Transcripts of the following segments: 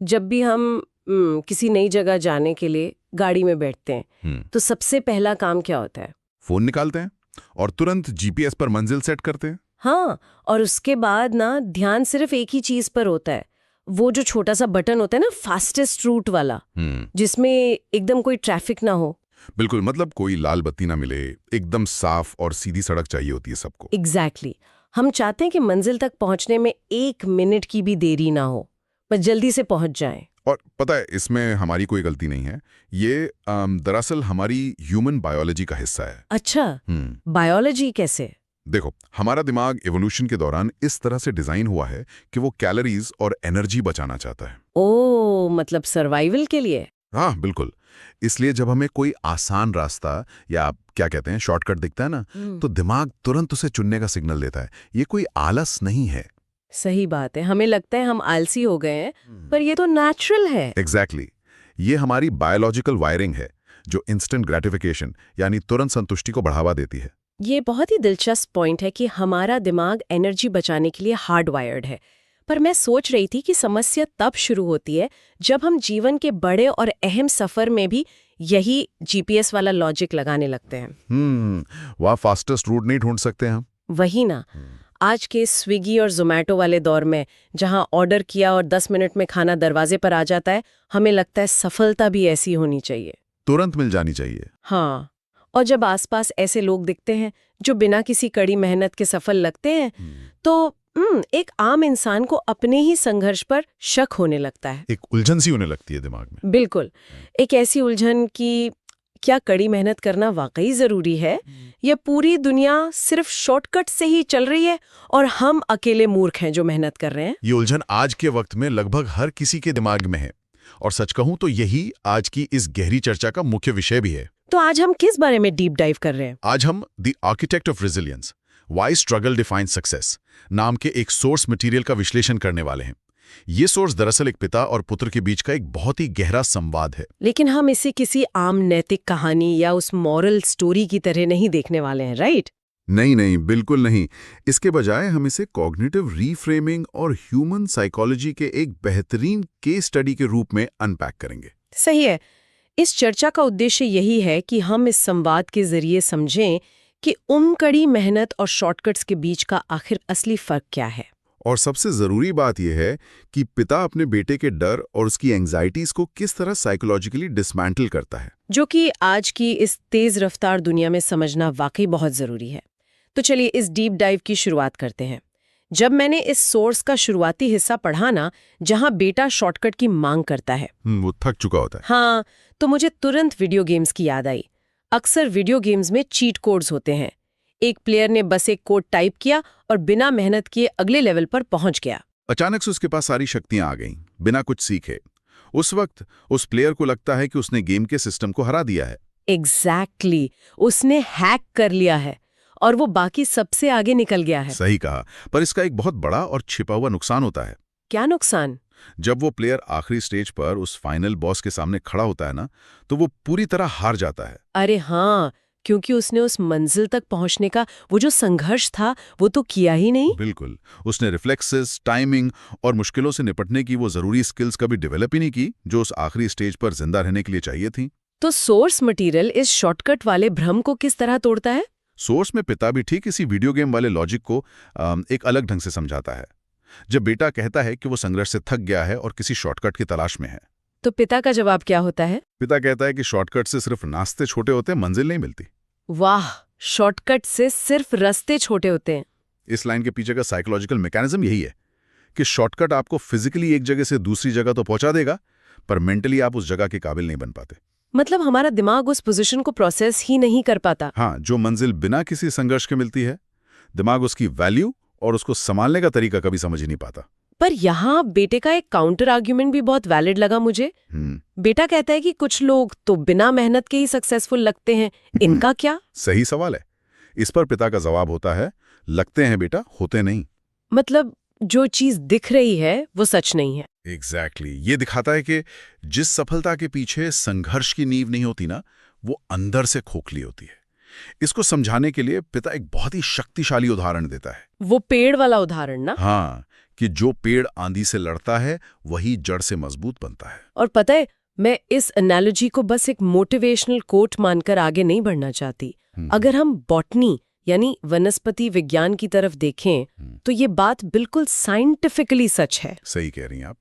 जब भी हम किसी नई जगह जाने के लिए गाड़ी में बैठते हैं तो सबसे पहला काम क्या होता है? फोन निकालते हैं और तुरंत जीपीएस पर मंजिल सेट करते हैं। हाँ, और उसके बाद ना ध्यान सिर्फ एक ही चीज पर होता है, वो जो छोटा सा बटन होता है ना, फास्टेस्ट रूट वाला, जिसमें एकदम कोई ट्रैफिक ना हो। बिल्कुल, मतलब कोई लाल बत्ती ना मिले, एकदम साफ और सीधी सड़क चाहिए होती है सबको। एग्जैक्टली हम चाहते हैं कि मंजिल तक पहुंचने में 1 मिनट की भी देरी ना हो, बस जल्दी से पहुंच जाएं। और पता है, इसमें हमारी कोई गलती नहीं है। ये दरअसल हमारी ह्यूमन बायोलॉजी का हिस्सा है। अच्छा, बायोलॉजी कैसे? देखो, हमारा दिमाग इवोल्यूशन के दौरान इस तरह से डिजाइन हुआ है कि वो कैलोरीज और एनर्जी बचाना चाहता है। ओ, मतलब सर्वाइवल के लिए? हाँ, बिल्कुल। इसलिए जब हमें कोई आसान रास्ता या क्या कहते हैं शॉर्टकट दिखता है ना, तो दिमाग तुरंत उसे चुनने का सिग्नल देता है। ये कोई आलस नहीं है। सही बात है, हमें लगता है हम आलसी हो गए हैं, पर ये तो नेचुरल है। एग्जैक्टली ये हमारी बायोलॉजिकल वायरिंग है जो इंस्टेंट ग्रेटिफिकेशन यानी तुरंत संतुष्टि को बढ़ावा देती है। ये बहुत ही दिलचस्प पॉइंट है कि हमारा दिमाग एनर्जी बचाने के लिए हार्ड वायर्ड है। पर मैं सोच रही थी कि समस्या तब शुरू होती है जब हम जीवन के बड़े और अहम सफर में भी यही जीपीएस वाला लॉजिक लगाने लगते हैं। वहाँ फास्टेस्ट रूट नहीं ढूंढ सकते हम। वही ना, आज के स्विगी और जोमेटो वाले दौर में जहां ऑर्डर किया और 10 मिनट में खाना दरवाजे पर आ जाता है, हमें लगता है सफलता भी ऐसी होनी चाहिए, तुरंत मिल जानी चाहिए। हाँ। और जब आसपास ऐसे लोग दिखते हैं जो बिना किसी कड़ी मेहनत के सफल लगते हैं, तो एक आम इंसान को अपने ही संघर्ष पर शक होने लगता है। एक उलझन सी होने लगती है दिमाग में। बिल्कुल, एक ऐसी उलझन कि क्या कड़ी मेहनत करना वाकई जरूरी है, या पूरी दुनिया सिर्फ शॉर्टकट से ही चल रही है और हम अकेले मूर्ख हैं जो मेहनत कर रहे हैं। ये उलझन आज के वक्त में लगभग हर किसी के दिमाग में है, और सच कहूं तो यही आज की इस गहरी चर्चा का मुख्य विषय भी है। तो आज हम किस बारे में डीप डाइव कर रहे हैं? आज हम the architect of resilience, why struggle defines success नाम के एक सोर्स मटेरियल का विश्लेषण करने वाले हैं। ये सोर्स दरअसल एक पिता और पुत्र के बीच का एक बहुत ही गहरा संवाद है। लेकिन हम इसे किसी आम नैतिक कहानी या उस मॉरल स्टोरी की तरह नहीं देखने वाले हैं, राइट? नहीं नहीं, बिल्कुल नहीं। इसके बजाय हम इसे कॉग्निटिव रीफ्रेमिंग और ह्यूमन साइकोलॉजी के एक बेहतरीन केस स्टडी के रूप में अनपैक करेंगे। सही है। इस चर्चा का उद्देश्य यही है कि हम इस संवाद के जरिए समझें कि कड़ी मेहनत और शॉर्टकट्स के बीच का आखिर असली फर्क क्या है। और सबसे जरूरी बात यह है कि पिता अपने बेटे के डर और उसकी एंग्जाइटीज को किस तरह साइकोलॉजिकली डिसमेंटल करता है, जो कि आज की इस तेज रफ्तार दुनिया में समझना वाकई बहुत जरूरी है। तो चलिए इस डीप डाइव की शुरुआत करते हैं। जब मैंने इस सोर्स का शुरुआती हिस्सा पढ़ा ना, जहां बेटा शॉर्टकट की मांग करता है, वो थक चुका होता है, हाँ, तो मुझे तुरंत वीडियो गेम्स की याद आई। अक्सर वीडियो गेम्स में चीट कोड्स होते हैं। एक प्लेयर ने बस एक कोड टाइप किया और बिना मेहनत किए अगले लेवल पर पहुंच गया। अचानक से उसके पास सारी शक्तियां आ गईं, बिना कुछ सीखे। उस वक्त उस प्लेयर को लगता है कि उसने गेम के सिस्टम को हरा दिया है। एग्जैक्टली, उसने हैक कर लिया है और वो बाकी सबसे आगे निकल गया है। सही कहा, पर इसका एक बहुत बड़ा और छिपा हुआ नुकसान होता है। क्या नुकसान? जब वो प्लेयर आखिरी स्टेज पर उस फाइनल बॉस के सामने खड़ा होता है ना, तो वो पूरी तरह हार जाता है। अरे हाँ, क्योंकि उसने उस मंजिल तक पहुंचने का वो जो संघर्ष था वो तो किया ही नहीं। बिल्कुल, उसने रिफ्लेक्सेस, टाइमिंग और मुश्किलों से निपटने की वो जरूरी स्किल्स कभी डेवलप ही नहीं की जो उस आखिरी स्टेज पर जिंदा रहने के लिए चाहिए थी। तो सोर्स मटेरियल इस शॉर्टकट वाले भ्रम को किस तरह तोड़ता है? सोर्स में पिता भी ठीक इसी वीडियो गेम वाले लॉजिक को एक अलग ढंग से समझाता है। जब बेटा कहता है कि वो संघर्ष से थक गया है और किसी शॉर्टकट की तलाश में है, तो पिता का जवाब क्या होता है? पिता कहता है कि शॉर्टकट से सिर्फ रास्ते छोटे होते हैं, मंजिल नहीं मिलती। वाह, शॉर्टकट से सिर्फ रास्ते छोटे होते हैं। इस लाइन के पीछे का साइकोलॉजिकल मैकेनिज्म यही है कि शॉर्टकट आपको फिजिकली एक जगह से दूसरी जगह तो पहुंचा देगा, पर मेंटली आप उस जगह के काबिल नहीं बन पाते। मतलब हमारा दिमाग उस पोजीशन को प्रोसेस ही नहीं कर पाता। हाँ, जो मंजिल बिना किसी संघर्ष के मिलती है, दिमाग उसकी वैल्यू और उसको संभालने का तरीका कभी समझ ही नहीं पाता। पर यहाँ बेटे का एक काउंटर आर्ग्यूमेंट भी बहुत वैलिड लगा मुझे। बेटा कहता है कि कुछ लोग तो बिना मेहनत के ही सक्सेसफुल लगते हैं, इनका क्या? सही सवाल है। इस पर पिता का जवाब होता है, लगते हैं बेटा, होते नहीं। मतलब जो चीज दिख रही है वो सच नहीं है। एग्जैक्टली ये दिखाता है कि जिस सफलता के पीछे संघर्ष की नींव नहीं होती ना, वो अंदर से खोखली होती है। इसको समझाने के लिए पिता एक बहुत ही शक्तिशाली उदाहरण देता है। वो पेड़ वाला उदाहरण ना? हाँ, कि जो पेड़ आंधी से लड़ता है वही जड़ से मजबूत बनता है। और पता है, मैं इस एनालॉजी को बस एक मोटिवेशनल कोट मानकर आगे नहीं बढ़ना चाहती। अगर हम बॉटनी यानी वनस्पति विज्ञान की तरफ देखें तो ये बात बिल्कुल साइंटिफिकली सच है। सही कह रही हैं आप।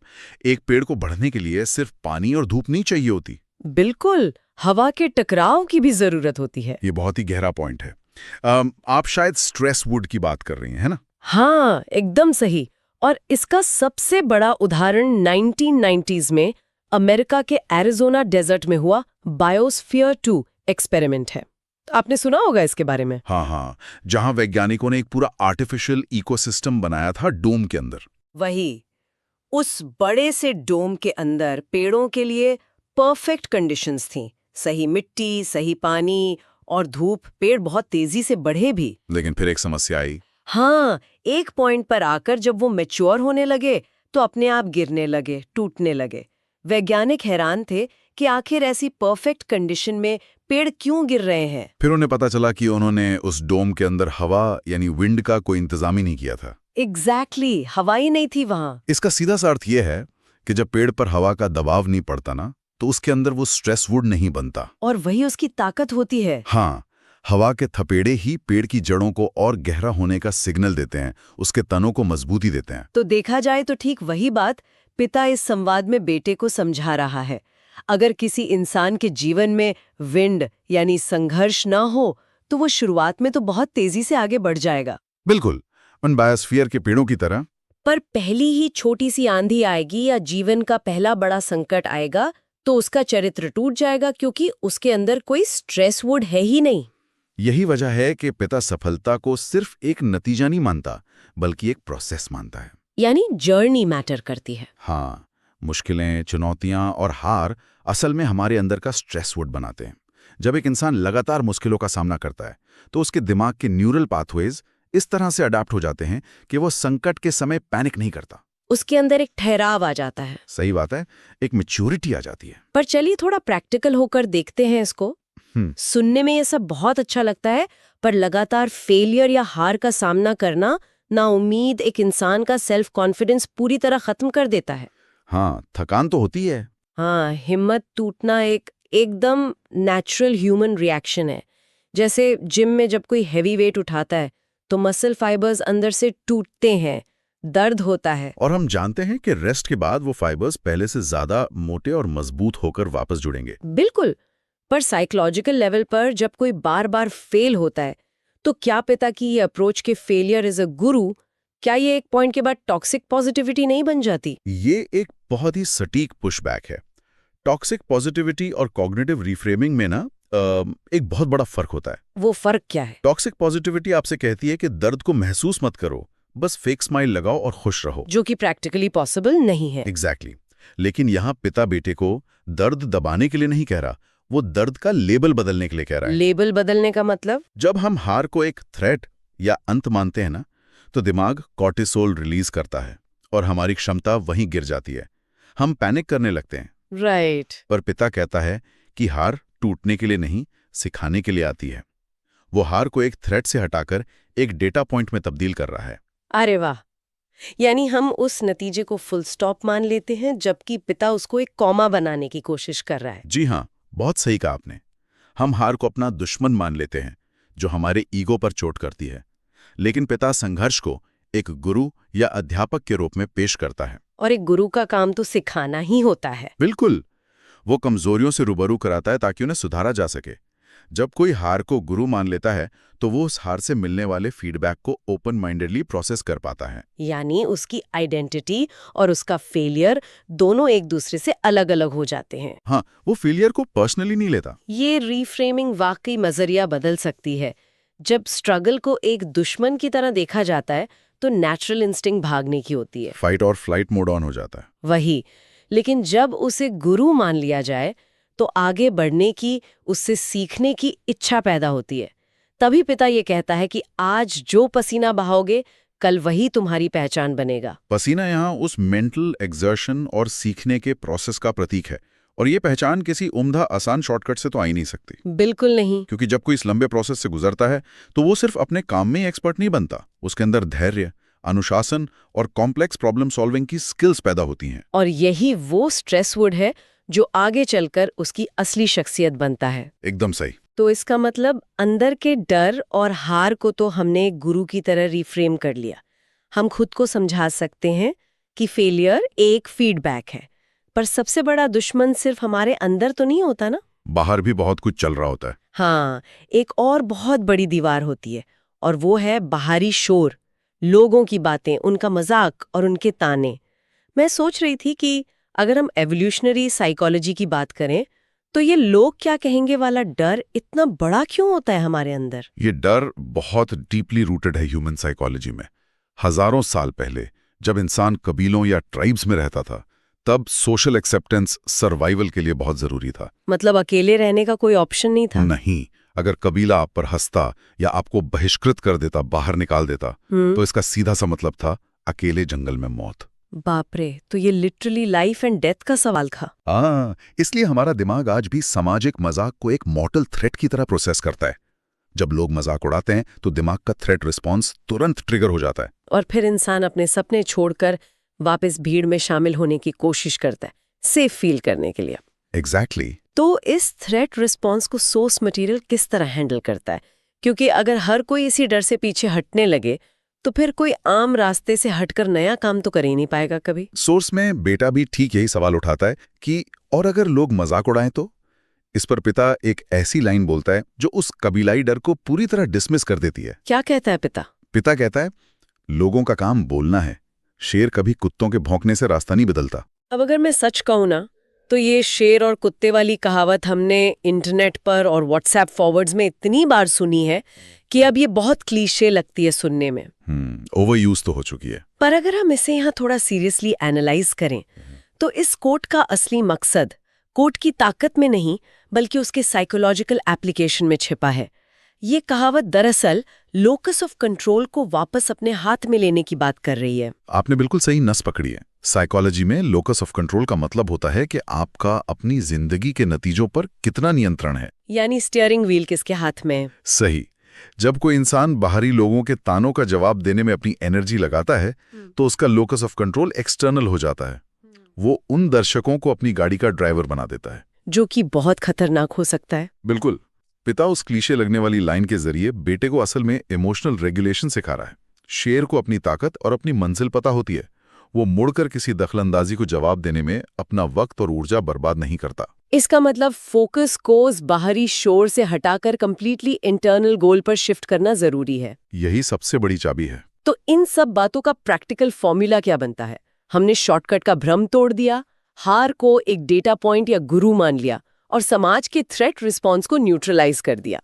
एक पेड़ को बढ़ने के लिए सिर्फ पानी और धूप नहीं चाहिए होती। बिल्कुल, हवा के टकराव की भी जरूरत होती है। ये बहुत ही गहरा पॉइंट है। आप शायद स्ट्रेस वुड की बात कर रही हैं, है ना? हाँ, एकदम सही। और इसका सबसे बड़ा उदाहरण 1990s में अमेरिका के एरिज़ोना डेजर्ट में हुआ बायोस्फीयर 2 एक्सपेरिमेंट है। आपने सुना होगा इसके बारे में। हाँ, जहां वैज्ञानिकों ने एक पूरा आर्टिफिशियल इकोसिस्टम बनाया था डोम के अंदर। वही, उस बड़े से डोम के अंदर पेड़ों के लिए परफेक्ट कंडीशंस थीं। सही मिट्टी, सही पानी और धूप। पेड़ बहुत तेजी से बढ़े भी। लेकिन फिर एक समस्या आई। हाँ, एक पॉइंट पर आकर जब वो मैच्योर होने लगे तो अपने आप गिरने लगे, टूटने लगे। वैज्ञानिक हैरान थे कि आखिर ऐसी परफेक्ट कंडीशन में पेड़ क्यों गिर रहे हैं। फिर उन्हें पता चला कि उन्होंने उस डोम के अंदर हवा यानी विंड का कोई इंतजाम ही नहीं किया था। एग्जैक्टली, हवा ही नहीं थी वहां। इसका सीधा सा अर्थ यह है कि जब पेड़ पर हवा का दबाव नहीं पड़ता ना, तो उसके अंदर वो स्ट्रेस वुड नहीं बनता। और वही उसकी ताकत होती है। हाँ, हवा के थपेड़े ही पेड़ की जड़ों को और गहरा होने का सिग्नल देते हैं, उसके तनों को मजबूती देते हैं। तो देखा जाए तो ठीक वही बात पिता इस संवाद में बेटे को समझा रहा है। अगर किसी इंसान के जीवन में विंड यानी संघर्ष ना हो तो वो शुरुआत में तो बहुत तेजी से आगे बढ़ जाएगा। बिल्कुल, उन बायोस्फीयर के पेड़ों की तरह। पर पहली ही छोटी सी आंधी आएगी या जीवन का पहला बड़ा संकट आएगा तो उसका चरित्र टूट जाएगा, क्योंकि उसके अंदर कोई स्ट्रेस वुड है ही नहीं। यही वजह है कि पिता सफलता को सिर्फ एक नतीजा नहीं मानता, बल्कि एक प्रोसेस मानता है। यानी जर्नी मैटर करती है। हाँ, मुश्किलें, चुनौतियां और हार असल में हमारे अंदर का स्ट्रेस वुड बनाते हैं। जब एक इंसान लगातार मुश्किलों का सामना करता है तो उसके दिमाग के न्यूरल पाथवेज इस तरह से अडाप्ट हो जाते हैं कि वो संकट के समय पैनिक नहीं करता। उसके अंदर एक ठहराव आ जाता है। सही बात है, एक मैच्योरिटी आ जाती है। पर चलिए थोड़ा प्रैक्टिकल होकर देखते हैं इसको। सुनने में ये सब बहुत अच्छा लगता है, पर लगातार फेलियर या हार का सामना करना, ना उम्मीद एक इंसान का सेल्फ कॉन्फिडेंस पूरी तरह खत्म कर देता है। हाँ, थकान तो होती है। हाँ, हिम्मत टूटना एकदम नेचुरल ह्यूमन रिएक्शन है। जैसे जिम में जब कोई हैवी वेट उठाता है तो मसल फाइबर्स अंदर से टूटते हैं, दर्द होता है। और हम जानते हैं कि रेस्ट के बाद वो फाइबर्स पहले से ज्यादा मोटे और मजबूत होकर वापस जुड़ेंगे। बिल्कुल, पर साइकोलॉजिकल लेवल पर जब कोई बार बार फेल होता है तो क्या पिता की ये अप्रोच के फेलियर इज अ गुरु, क्या ये एक पॉइंट के बाद टॉक्सिक पॉजिटिविटी नहीं बन जाती? ये एक बहुत ही सटीक पुशबैक है। टॉक्सिक पॉजिटिविटी और कॉग्निटिव रिफ्रेमिंग में ना एक बहुत बड़ा फर्क होता है। वो फर्क क्या है? टॉक्सिक पॉजिटिविटी आपसे कहती है कि दर्द को महसूस मत करो, बस फेक स्माइल लगाओ और खुश रहो, जो कि प्रैक्टिकली पॉसिबल नहीं है। एग्जैक्टली। लेकिन यहाँ पिता बेटे को दर्द दबाने के लिए नहीं कह रहा, वो दर्द का लेबल बदलने के लिए कह रहा है। लेबल बदलने का मतलब? जब हम हार को एक थ्रेट या अंत मानते हैं ना, तो दिमाग कॉर्टिसोल रिलीज करता है और हमारी क्षमता वहीं गिर जाती है। हम पैनिक करने लगते हैं। राइट। पर पिता कहता है कि हार टूटने के लिए नहीं, सिखाने के लिए आती है। वो हार को एक थ्रेट से हटाकर एक डेटा पॉइंट में तब्दील कर रहा है। अरे वाह! यानी हम उस नतीजे को फुल स्टॉप मान लेते हैं, जबकि पिता उसको एक कॉमा बनाने की कोशिश कर रहा है। जी हाँ, बहुत सही कहा आपने। हम हार को अपना दुश्मन मान लेते हैं, जो हमारे ईगो पर चोट करती है। लेकिन पिता संघर्ष को एक गुरु या अध्यापक के रूप में पेश करता है। और एक गुरु का काम तो सिखाना ही होता है। बिल्कुल, वो कमजोरियों से रूबरू कराता है ताकि उन्हें सुधारा जा सके। जब कोई हार को गुरु मान लेता है तो वो उस हार से मिलने वाले फीडबैक को ओपन माइंडेडली प्रोसेस कर पाता है। यानी उसकी आइडेंटिटी और उसका फेलियर दोनों एक दूसरे से अलग अलग हो जाते हैं। हाँ, वो फेलियर को पर्सनली नहीं लेता। ये रीफ्रेमिंग वाकई नजरिया बदल सकती है। जब स्ट्रगल को एक दुश्मन की तरह देखा जाता है तो नेचुरल इंस्टिंक्ट भागने की होती है, फाइट और फ्लाइट मोड ऑन हो जाता है। वही। लेकिन जब उसे गुरु मान लिया जाए तो आगे बढ़ने की, उससे सीखने की इच्छा पैदा होती है। तभी पिता ये कहता है कि आज जो पसीना बहाओगे कल वही तुम्हारी पहचान बनेगा। पसीना यहाँ उस मेंटल एक्सर्शन और सीखने के प्रोसेस का प्रतीक है, और ये पहचान किसी उम्दा आसान शॉर्टकट से तो आ ही नहीं सकती। बिल्कुल नहीं। क्योंकि जब कोई इस लंबे प्रोसेस से गुजरता है तो वो सिर्फ अपने काम में ही एक्सपर्ट नहीं बनता, उसके अंदर धैर्य, अनुशासन और कॉम्प्लेक्स प्रॉब्लम सॉल्विंग की स्किल्स पैदा होती हैं। और यही वो स्ट्रेसवुड है जो आगे चलकर उसकी असली शख्सियत बनता है। एकदम सही। तो इसका मतलब अंदर के डर और हार को तो हमने एक गुरु की तरह रिफ्रेम कर लिया। हम खुद को समझा सकते हैं कि फेलियर एक फीडबैक है, पर सबसे बड़ा दुश्मन सिर्फ हमारे अंदर तो नहीं होता ना, बाहर भी बहुत कुछ चल रहा होता है। हाँ, एक और बहुत बड़ी दीवार होती है, और वो है बाहरी शोर, लोगों की बातें, उनका मजाक और उनके ताने। मैं सोच रही थी कि अगर हम एवोल्यूशनरी साइकोलॉजी की बात करें तो ये लोग क्या कहेंगे वाला डर इतना बड़ा क्यों होता है हमारे अंदर? ये डर बहुत डीपली रूटेड है ह्यूमन साइकोलॉजी में। हजारों साल पहले जब इंसान कबीलों या ट्राइब्स में रहता था, तब सोशल एक्सेप्टेंस सर्वाइवल के लिए बहुत जरूरी था। मतलब अकेले रहने का कोई ऑप्शन नहीं था? नहीं, अगर कबीला आप पर हंसता या आपको बहिष्कृत कर देता, बाहर निकाल देता, तो इसका सीधा सा मतलब था अकेले जंगल में मौत। बाप रे, तो ये लिटरली लाइफ एंड डेथ का सवाल था। इसलिए हमारा दिमाग आज भी सामाजिक मजाक को एक मॉर्टल थ्रेट की तरह प्रोसेस करता है। जब लोग मजाक उड़ाते हैं तो दिमाग का थ्रेट रिस्पॉन्स तुरंत ट्रिगर हो जाता है, और फिर इंसान अपने सपने छोड़कर वापस भीड़ में शामिल होने की कोशिश करता है, सेफ फील करने के लिए। एग्जैक्टली। तो इस थ्रेट रिस्पॉन्स को सोर्स मटेरियल किस तरह हैंडल करता है? क्योंकि अगर हर कोई इसी डर से पीछे हटने लगे तो फिर कोई आम रास्ते से हटकर नया काम तो कर ही नहीं पाएगा कभी। सोर्स में बेटा भी ठीक यही सवाल उठाता है कि और अगर लोग मजाक उड़ाएं तो? इस पर पिता एक ऐसी लाइन बोलता है जो उस कबीलाई डर को पूरी तरह डिसमिस कर देती है। क्या कहता है पिता? पिता कहता है, लोगों का काम बोलना है, शेर कभी कुत्तों के भौंकने से रास्ता नहीं बदलता। अब अगर मैं सच कहूं ना, तो ये शेर और कुत्ते वाली कहावत हमने इंटरनेट पर और व्हाट्सएप फॉरवर्ड्स में इतनी बार सुनी है कि अब ये बहुत क्लीशे लगती है सुनने में। ओवर यूज तो हो चुकी है। पर अगर हम इसे यहाँ थोड़ा सीरियसली एनालाइज करें तो इस कोट का असली मकसद कोट की ताकत में नहीं बल्कि उसके साइकोलॉजिकल एप्लीकेशन में छिपा है। ये कहावत दरअसल लोकस ऑफ कंट्रोल को वापस अपने हाथ में लेने की बात कर रही है। आपने बिल्कुल सही नस पकड़ी है। साइकोलॉजी में लोकस ऑफ कंट्रोल का मतलब होता है कि आपका अपनी जिंदगी के नतीजों पर कितना नियंत्रण है, यानी स्टीयरिंग व्हील किसके हाथ में है। सही। जब कोई इंसान बाहरी लोगों के तानों का जवाब देने में अपनी एनर्जी लगाता है तो उसका लोकस ऑफ कंट्रोल एक्सटर्नल हो जाता है। वो उन दर्शकों को अपनी गाड़ी का ड्राइवर बना देता है, जो कि बहुत खतरनाक हो सकता है। बिल्कुल। पिता उस क्लीशे लगने वाली लाइन के जरिए बेटे को असल में इमोशनल रेगुलेशन सिखा रहा है। शेर को अपनी ताकत और अपनी मंजिल पता होती है, वो मुड़कर किसी दखलंदाजी को जवाब देने में अपना वक्त और ऊर्जा बर्बाद नहीं करता। इसका मतलब फोकस को उस बाहरी शोर से हटाकर कंप्लीटली इंटरनल गोल पर शिफ्ट करना जरूरी है। यही सबसे बड़ी चाबी है। तो इन सब बातों का प्रैक्टिकल फॉर्मूला क्या बनता है? हमने शॉर्टकट का भ्रम तोड़ दिया, हार को एक डेटा पॉइंट या गुरु मान लिया और समाज के थ्रेट रिस्पॉन्स को न्यूट्रलाइज कर दिया।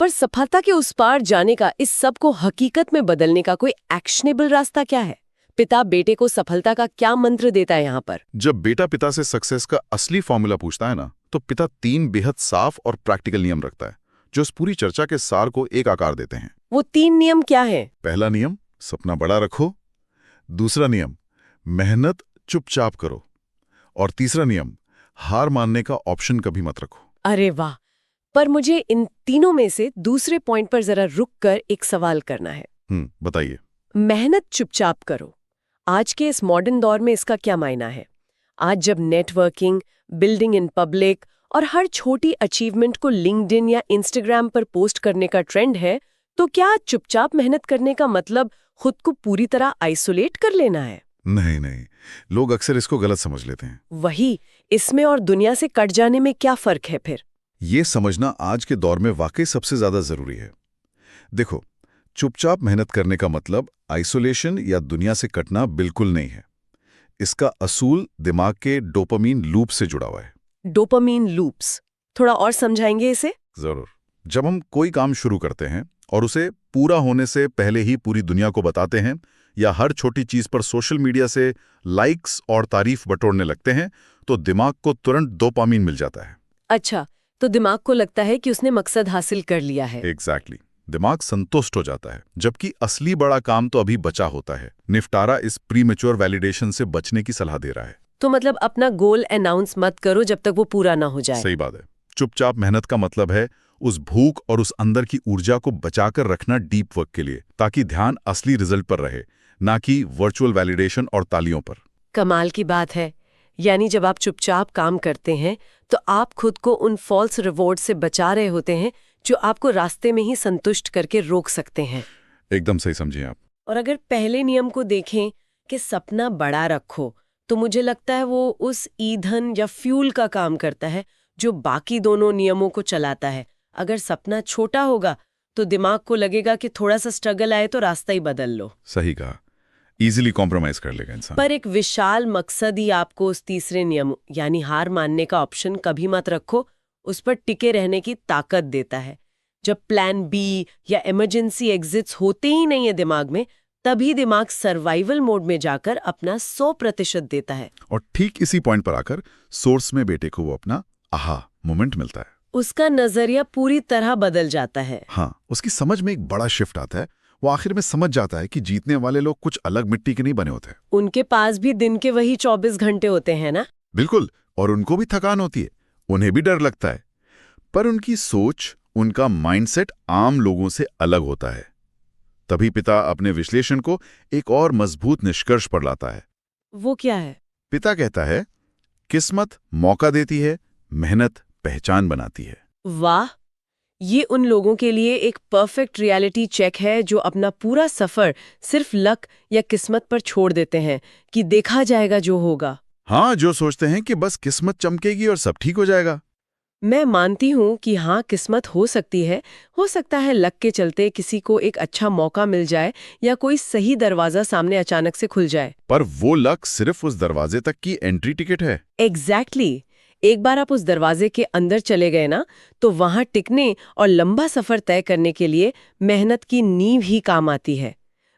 पर सफलता के उस पार जाने का, इस सब को हकीकत में बदलने का कोई एक्शनेबल रास्ता क्या है? पिता बेटे को सफलता का क्या मंत्र देता है यहाँ पर? जब बेटा पिता से सक्सेस का असली फॉर्मूला पूछता है ना, तो पिता 3 बेहद साफ और प्रैक्टिकल नियम रखता है जो इस पूरी चर्चा के सार को एक आकार देते हैं। वो 3 नियम क्या हैं? पहला नियम, सपना बड़ा रखो। दूसरा नियम, मेहनत चुपचाप करो। और तीसरा नियम, हार मानने का ऑप्शन कभी मत रखो। अरे वाह! पर मुझे इन तीनों में से दूसरे पॉइंट पर जरा रुककर एक सवाल करना है। बताइए। मेहनत चुपचाप करो, आज के इस मॉडर्न दौर में इसका क्या मायना है? आज जब नेटवर्किंग, बिल्डिंग इन पब्लिक और हर छोटी अचीवमेंट को लिंक्डइन या इंस्टाग्राम पर पोस्ट करने का ट्रेंड है, तो क्या चुपचाप मेहनत करने का मतलब खुद को पूरी तरह आइसोलेट कर लेना है? नहीं, लोग अक्सर इसको गलत समझ लेते हैं। वही, इसमें और दुनिया से कट जाने में क्या फर्क है फिर? ये समझना आज के दौर में वाकई सबसे ज्यादा जरूरी है। देखो, चुपचाप मेहनत करने का मतलब आइसोलेशन या दुनिया से कटना बिल्कुल नहीं है। इसका असूल दिमाग के डोपामीन लूप से जुड़ा हुआ है। डोपामीन लूप्स, थोड़ा और समझाएंगे इसे? जरूर। जब हम कोई काम शुरू करते हैं और उसे पूरा होने से पहले ही पूरी दुनिया को बताते हैं, या हर छोटी चीज पर सोशल मीडिया से लाइक्स और तारीफ बटोरने लगते हैं, तो दिमाग को तुरंत डोपामीन मिल जाता है। अच्छा, तो दिमाग को लगता है कि उसने मकसद हासिल कर लिया है। एग्जैक्टली। दिमाग संतुष्ट हो जाता है, जबकि असली बड़ा काम तो अभी बचा होता है। निफ्टारा इस प्रीमेच्योर वैलिडेशन से बचने की सलाह दे रहा है। तो मतलब अपना गोल अनाउंस मत करो जब तक वो पूरा ना हो जाए। सही बात है। चुपचाप मेहनत का मतलब है उस भूख और उस अंदर की ऊर्जा को बचाकर रखना डीप वर्क के लिए, ताकि ध्यान असली रिजल्ट पर रहे, ना कि वर्चुअल वैलिडेशन और तालियों पर। कमाल की बात है। यानी जब आप चुपचाप काम करते हैं तो आप खुद को उन फॉल्स रिवॉर्ड से बचा रहे होते हैं जो आपको रास्ते में ही संतुष्ट करके रोक सकते हैं। एकदम सही समझिए आप। और अगर पहले नियम को देखें कि सपना बड़ा रखो, तो मुझे लगता है वो उस ईंधन या फ्यूल का काम करता है जो बाकी दोनों नियमों को चलाता है। अगर सपना छोटा होगा तो दिमाग को लगेगा कि थोड़ा सा स्ट्रगल आए तो रास्ता ही बदल लो। सही कहा, इजीली कॉम्प्रोमाइज कर लेगा इंसान। पर एक विशाल मकसद ही आपको उस तीसरे नियम यानी हार मानने का ऑप्शन कभी मत रखो, उस पर टिके रहने की ताकत देता है। जब प्लान बी या इमरजेंसी एग्जिट्स होते ही नहीं है दिमाग में, तभी दिमाग सर्वाइवल मोड में जाकर अपना 100% देता है। और ठीक इसी पॉइंट पर आकर सोर्स में बेटे को वो अपना आहा मोमेंट मिलता है। उसका नजरिया पूरी तरह बदल जाता है। हाँ, उसकी समझ में एक बड़ा शिफ्ट आता है। वो आखिर में समझ जाता है कि जीतने वाले लोग कुछ अलग मिट्टी के नहीं बने होते। उनके पास भी दिन के वही 24 घंटे होते हैं ना। बिल्कुल, और उनको भी थकान होती है, उन्हें भी डर लगता है, पर उनकी सोच, उनका माइंडसेट आम लोगों से अलग होता है। तभी पिता अपने विश्लेषण को एक और मजबूत निष्कर्ष पर लाता है। वो क्या है? पिता कहता है, किस्मत मौका देती है, मेहनत पहचान बनाती है। वाह, ये उन लोगों के लिए एक परफेक्ट रियलिटी चेक है जो अपना पूरा सफर सिर्फ लक या किस्मत पर छोड़ देते हैं कि देखा जाएगा जो होगा। हाँ, जो सोचते हैं कि बस किस्मत चमकेगी और सब ठीक हो जाएगा। मैं मानती हूँ कि हाँ, किस्मत हो सकती है। हो सकता है लक के चलते किसी को एक अच्छा मौका मिल जाए या कोई सही दरवाजा सामने अचानक से खुल जाए। पर वो लक सिर्फ उस दरवाजे तक की एंट्री टिकट है। एग्जैक्टली। एक बार आप उस दरवाजे के अंदर चले गए ना, तो वहां टिकने और लंबा सफर तय करने के लिए मेहनत की नींव ही काम आती है।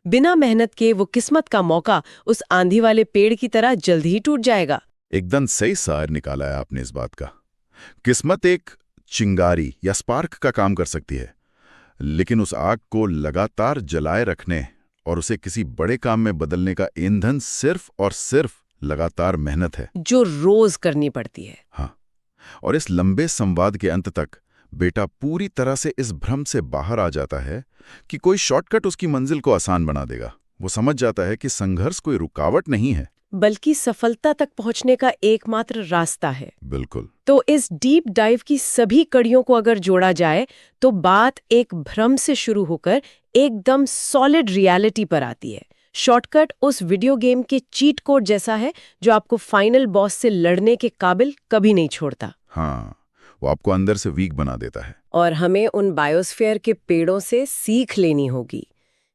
बिना मेहनत के वो किस्मत का मौका उस आंधी वाले पेड़ की तरह जल्द ही टूट जाएगा। एकदम सही सार निकाला है आपने इस बात का। किस्मत एक चिंगारी या स्पार्क का काम कर सकती है, लेकिन उस आग को लगातार जलाए रखने और उसे किसी बड़े काम में बदलने का ईंधन सिर्फ और सिर्फ लगातार मेहनत है, जो रोज करनी पड़ती है। हाँ, और इस लंबे संवाद के अंत तक बेटा पूरी तरह से इस भ्रम से बाहर आ जाता है कि कोई शॉर्टकट उसकी मंजिल को आसान बना देगा। वो समझ जाता है कि संघर्ष कोई रुकावट नहीं है, बल्कि सफलता तक पहुंचने का एकमात्र रास्ता है। बिल्कुल। तो इस डीप डाइव की सभी कड़ियों को अगर जोड़ा जाए तो बात एक भ्रम से शुरू होकर एकदम सॉलिड रियलिटी पर आती है। शॉर्टकट उस वीडियो गेम के चीट कोड जैसा है जो आपको फाइनल बॉस से लड़ने के काबिल कभी नहीं छोड़ता। हाँ, वो आपको अंदर से वीक बना देता है। और हमें उन बायोस्फीयर के पेड़ों से सीख लेनी होगी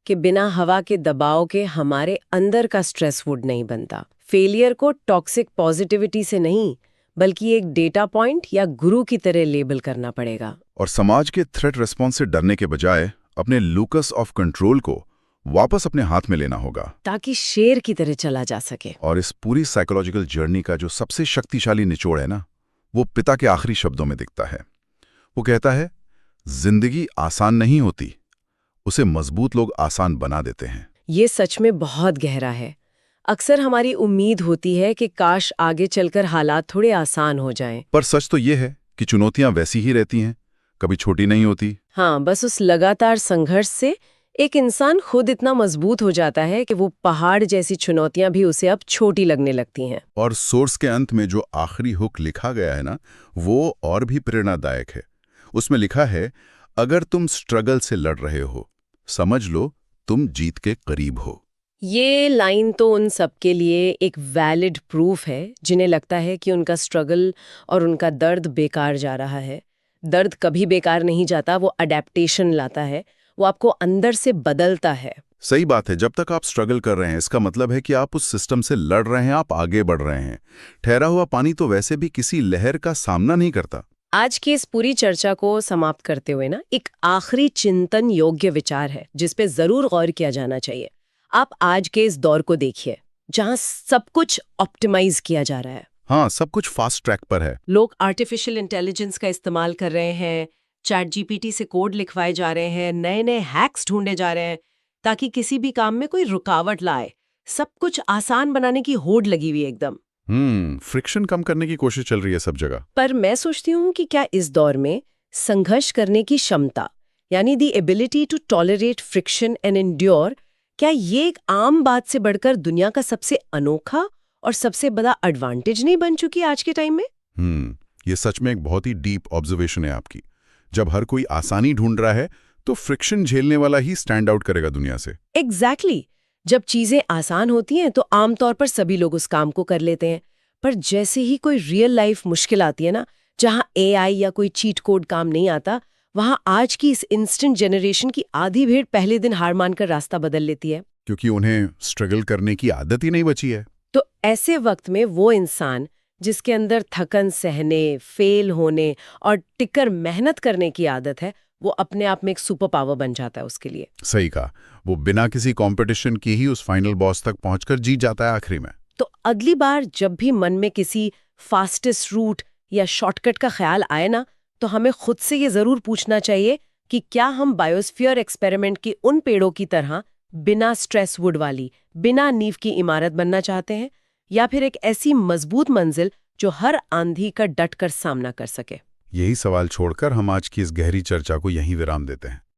कि बिना हवा के दबाव के हमारे अंदर का स्ट्रेस वुड नहीं बनता। फेलियर को टॉक्सिक पॉजिटिविटी से नहीं, बल्कि एक डेटा पॉइंट या गुरु की तरह लेबल करना पड़ेगा। और समाज के थ्रेट रिस्पॉन्स से डरने के बजाय अपने लूकस ऑफ कंट्रोल को वापस अपने हाथ में लेना होगा, ताकि शेर की तरह चला जा सके। और इस पूरी साइकोलॉजिकल जर्नी का जो सबसे शक्तिशाली निचोड़ है ना, वो पिता के आखिरी शब्दों में दिखता है। वो कहता है, जिंदगी आसान नहीं होती, उसे मजबूत लोग आसान बना देते हैं। ये सच में बहुत गहरा है। अक्सर हमारी उम्मीद होती है कि काश आगे चलकर हालात थोड़े आसान हो जाएं। पर सच तो ये है कि चुनौतियां वैसी ही रहती हैं, कभी छोटी नहीं होती। हाँ, बस उस लगातार संघर्ष से एक इंसान खुद इतना मजबूत हो जाता है कि वो पहाड़ जैसी चुनौतियां भी उसे अब छोटी लगने लगती हैं। और सोर्स के अंत में जो आखिरी हुक लिखा गया है ना, वो और भी प्रेरणादायक है। उसमें लिखा है, अगर तुम स्ट्रगल से लड़ रहे हो, समझ लो तुम जीत के करीब हो। ये लाइन तो उन सबके लिए एक वैलिड प्रूफ है जिन्हें लगता है कि उनका स्ट्रगल और उनका दर्द बेकार जा रहा है। दर्द कभी बेकार नहीं जाता, वो अडेप्टेशन लाता है, वो आपको अंदर से बदलता है। सही बात है। जब तक आप स्ट्रगल कर रहे हैं, इसका मतलब है कि आप उस सिस्टम से लड़ रहे हैं, आप आगे बढ़ रहे हैं। ठहरा हुआ पानी तो वैसे भी किसी लहर का सामना नहीं करता। आज की इस पूरी चर्चा को समाप्त करते हुए ना, एक आखिरी चिंतन योग्य विचार है जिस पे जरूर गौर किया जाना चाहिए। आप आज के इस दौर को देखिए जहां सब कुछ ऑप्टिमाइज किया जा रहा है। हाँ, सब कुछ फास्ट ट्रैक पर है। लोग आर्टिफिशियल इंटेलिजेंस का इस्तेमाल कर रहे हैं, चैट जीपीटी से कोड लिखवाए जा रहे हैं, नए नए हैक्स ढूंढे जा रहे हैं ताकि किसी भी काम में कोई रुकावट लाए। सब कुछ आसान बनाने की होड़ लगी हुई है एकदम। फ्रिक्शन कम करने की कोशिश चल रही है सब जगह। पर मैं सोचती हूँ कि क्या इस दौर में संघर्ष करने की क्षमता, यानी the ability to tolerate friction and endure, क्या ये एक आम बात से बढ़कर दुनिया का सबसे अनोखा और सबसे बड़ा एडवांटेज नहीं बन चुकी आज के टाइम में? ये सच में एक बहुत ही डीप ऑब्जर्वेशन है आपकी। जब हर कोई आसानी ढूंढ रहा है तो फ्रिक्शन झेलने वाला ही स्टैंड आउट करेगा दुनिया से। एग्जैक्टली। जब चीजें आसान होती हैं तो आमतौर पर सभी लोग उस काम को कर लेते हैं, पर जैसे ही कोई रियल लाइफ मुश्किल आती है ना, जहां एआई या कोई चीट कोड काम नहीं आता, वहां आज की इस इंस्टेंट जनरेशन की आधी भीड़ पहले दिन हार मानकर रास्ता बदल लेती है। क्योंकि उन्हें स्ट्रगल करने की आदत ही नहीं बची है। तो ऐसे वक्त में वो इंसान जिसके अंदर थकन सहने, फेल होने और टिकर मेहनत करने की आदत है, वो अपने आप में एक सुपर पावर बन जाता है उसके लिए। सही कहा, वो बिना किसी कंपटीशन की ही उस फाइनल बॉस तक पहुंचकर जीत जाता है आखिरी में। तो अगली बार जब भी मन में किसी फास्टेस्ट रूट या शॉर्टकट का ख्याल आए ना, तो हमें खुद से ये जरूर पूछना चाहिए कि क्या हम बायोस्फीयर एक्सपेरिमेंट के उन पेड़ों की तरह बिना स्ट्रेस वुड वाली, बिना नींव की इमारत बनना चाहते हैं, या फिर एक ऐसी मजबूत मंजिल जो हर आंधी का डट कर सामना कर सके। यही सवाल छोड़कर हम आज की इस गहरी चर्चा को यहीं विराम देते हैं।